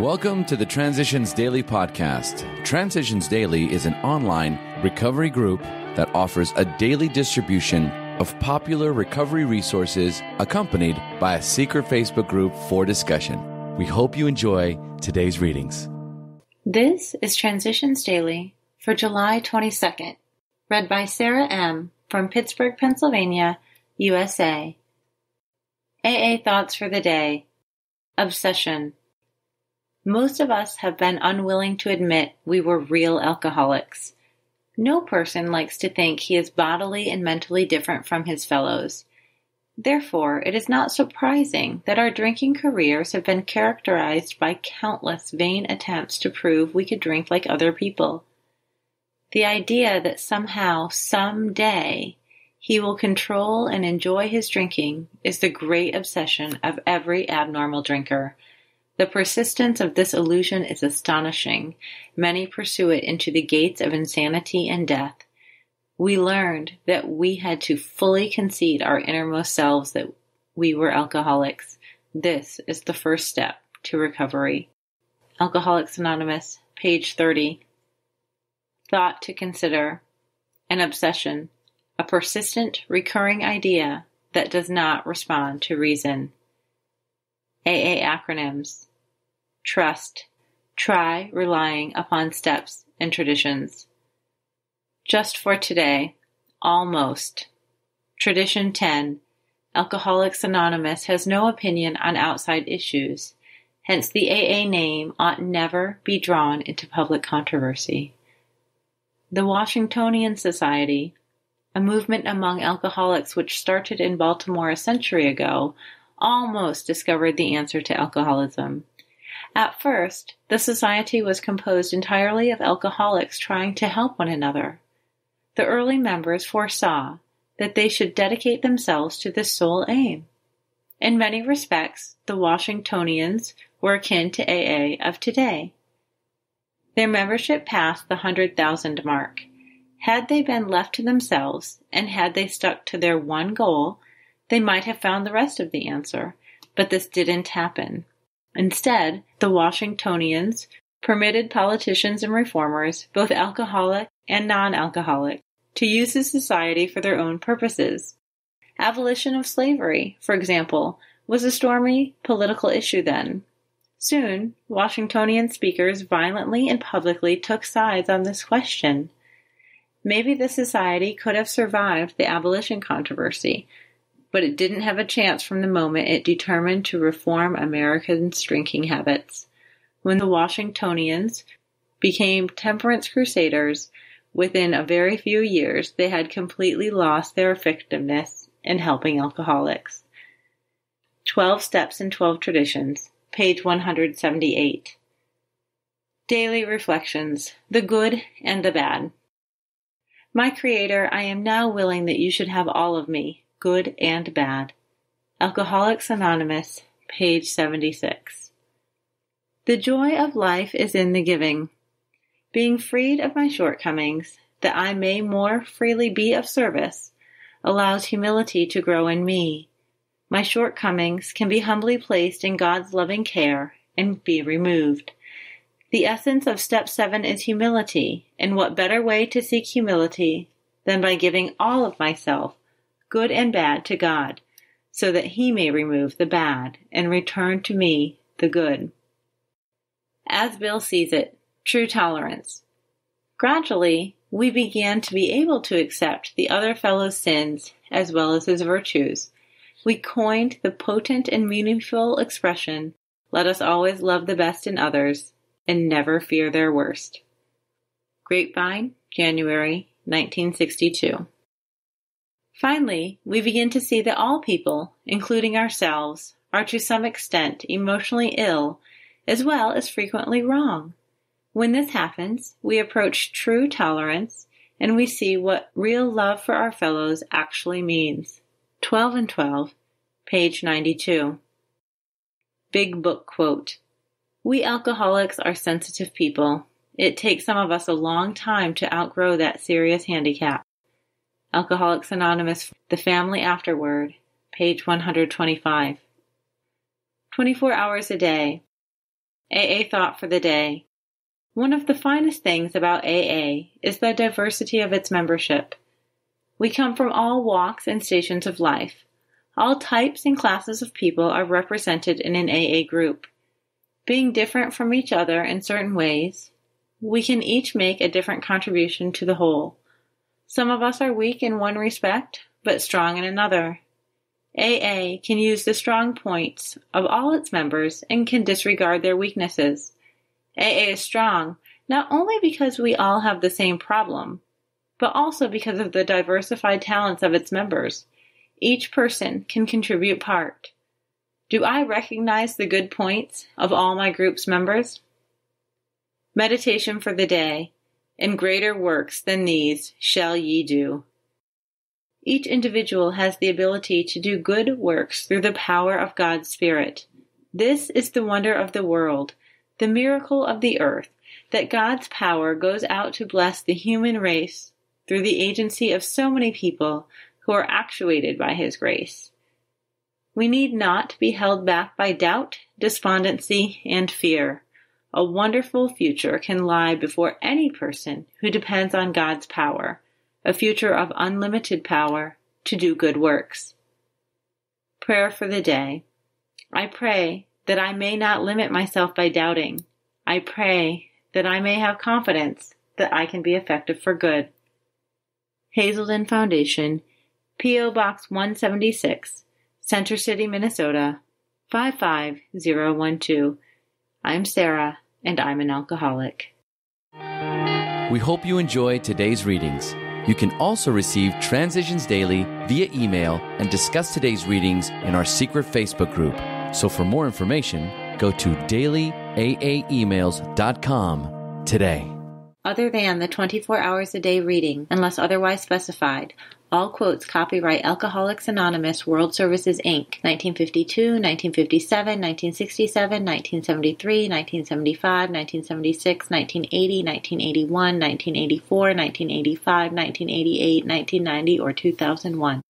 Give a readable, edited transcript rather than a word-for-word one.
Welcome to the Transitions Daily podcast. Transitions Daily is an online recovery group that offers a daily distribution of popular recovery resources accompanied by a secret Facebook group for discussion. We hope you enjoy today's readings. This is Transitions Daily for July 22nd, read by Sarah M. from Pittsburgh, Pennsylvania, USA. AA Thoughts for the Day. Obsession. Most of us have been unwilling to admit we were real alcoholics. No person likes to think he is bodily and mentally different from his fellows. Therefore, it is not surprising that our drinking careers have been characterized by countless vain attempts to prove we could drink like other people. The idea that somehow, someday, he will control and enjoy his drinking is the great obsession of every abnormal drinker. The persistence of this illusion is astonishing. Many pursue it into the gates of insanity and death. We learned that we had to fully concede our innermost selves that we were alcoholics. This is the first step to recovery. Alcoholics Anonymous, page 30. Thought to consider. An obsession, a persistent, recurring idea that does not respond to reason. AA acronyms. Trust. Try relying upon steps and traditions. Just for today. Almost. Tradition 10. Alcoholics Anonymous has no opinion on outside issues. Hence the AA name ought never be drawn into public controversy. The Washingtonian Society, a movement among alcoholics which started in Baltimore a century ago, almost discovered the answer to alcoholism. At first, the society was composed entirely of alcoholics trying to help one another. The early members foresaw that they should dedicate themselves to this sole aim. In many respects, the Washingtonians were akin to AA of today. Their membership passed the 100,000 mark. Had they been left to themselves, and had they stuck to their one goal, they might have found the rest of the answer, but this didn't happen. Instead, the Washingtonians permitted politicians and reformers, both alcoholic and non-alcoholic, to use the society for their own purposes. Abolition of slavery, for example, was a stormy political issue then. Soon, Washingtonian speakers violently and publicly took sides on this question. Maybe the society could have survived the abolition controversy, but it didn't have a chance from the moment it determined to reform Americans' drinking habits. When the Washingtonians became temperance crusaders, within a very few years they had completely lost their effectiveness in helping alcoholics. 12 Steps and 12 Traditions, page 178. Daily Reflections, the Good and the Bad. My Creator, I am now willing that you should have all of me, good and bad. Alcoholics Anonymous, page 76. The joy of life is in the giving. Being freed of my shortcomings, that I may more freely be of service, allows humility to grow in me. My shortcomings can be humbly placed in God's loving care and be removed. The essence of step 7 is humility, and what better way to seek humility than by giving all of myself, good and bad, to God, so that He may remove the bad and return to me the good. As Bill sees it, true tolerance. Gradually, we began to be able to accept the other fellow's sins as well as his virtues. We coined the potent and meaningful expression, let us always love the best in others and never fear their worst. Grapevine, January 1962. Finally, we begin to see that all people, including ourselves, are to some extent emotionally ill, as well as frequently wrong. When this happens, we approach true tolerance, and we see what real love for our fellows actually means. 12 and 12, page 92. Big Book Quote. We alcoholics are sensitive people. It takes some of us a long time to outgrow that serious handicap. Alcoholics Anonymous, The Family Afterward, page 125. 24 hours a day. AA Thought for the Day. One of the finest things about AA is the diversity of its membership. We come from all walks and stations of life. All types and classes of people are represented in an AA group. Being different from each other in certain ways, we can each make a different contribution to the whole. Some of us are weak in one respect, but strong in another. AA can use the strong points of all its members and can disregard their weaknesses. AA is strong not only because we all have the same problem, but also because of the diversified talents of its members. Each person can contribute part. Do I recognize the good points of all my group's members? Meditation for the day. And greater works than these shall ye do. Each individual has the ability to do good works through the power of God's Spirit. This is the wonder of the world, the miracle of the earth, that God's power goes out to bless the human race through the agency of so many people who are actuated by His grace. We need not be held back by doubt, despondency, and fear. A wonderful future can lie before any person who depends on God's power, a future of unlimited power to do good works. Prayer for the day. I pray that I may not limit myself by doubting. I pray that I may have confidence that I can be effective for good. Hazelden Foundation, P.O. Box 176, Center City, Minnesota, 55012. I'm Sarah, and I'm an alcoholic. We hope you enjoyed today's readings. You can also receive Transitions Daily via email and discuss today's readings in our secret Facebook group. So for more information, go to dailyaaemails.com today. Other than the 24 hours a day reading, unless otherwise specified, all quotes copyright Alcoholics Anonymous World Services, Inc., 1952, 1957, 1967, 1973, 1975, 1976, 1980, 1981, 1984, 1985, 1988, 1990, or 2001.